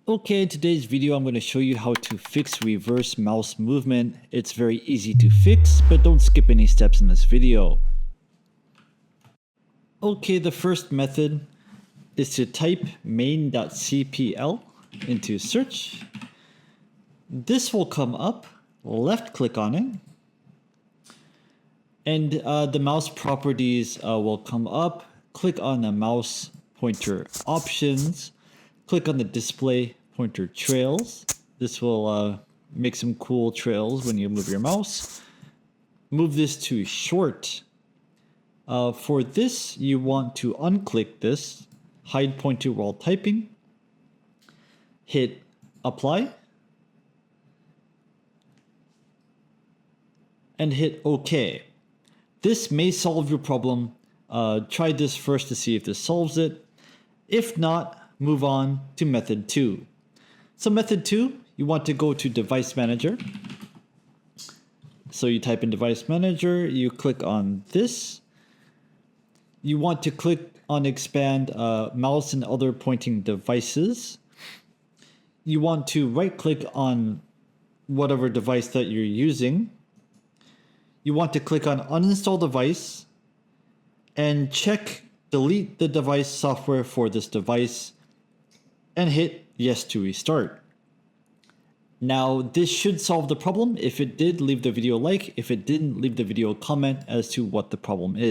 Okay, in today's video I'm going to show you how to fix reverse mouse movement. It's very easy to fix, but don't skip any steps in this video. Okay, the first method is to type main.cpl into search. This will come up, left click on it, and the mouse properties will come up. Click on the mouse pointer options. Click on the display pointer trails. This will make some cool trails when you move your mouse. Move this to short. For this, you want to unclick this, hide pointer while typing, hit apply, and hit OK. This may solve your problem. Try this first to see if this solves it. If not, move on to method 2. So method 2, you want to go to device manager. So you type in device manager, you click on this. You want to click on expand mouse and other pointing devices. You want to right click on whatever device that you're using. You want to click on uninstall device and check delete the device software for this device and hit yes to restart. Now this should solve the problem. If it did, leave the video a like. If it didn't, leave the video a comment as to what the problem is.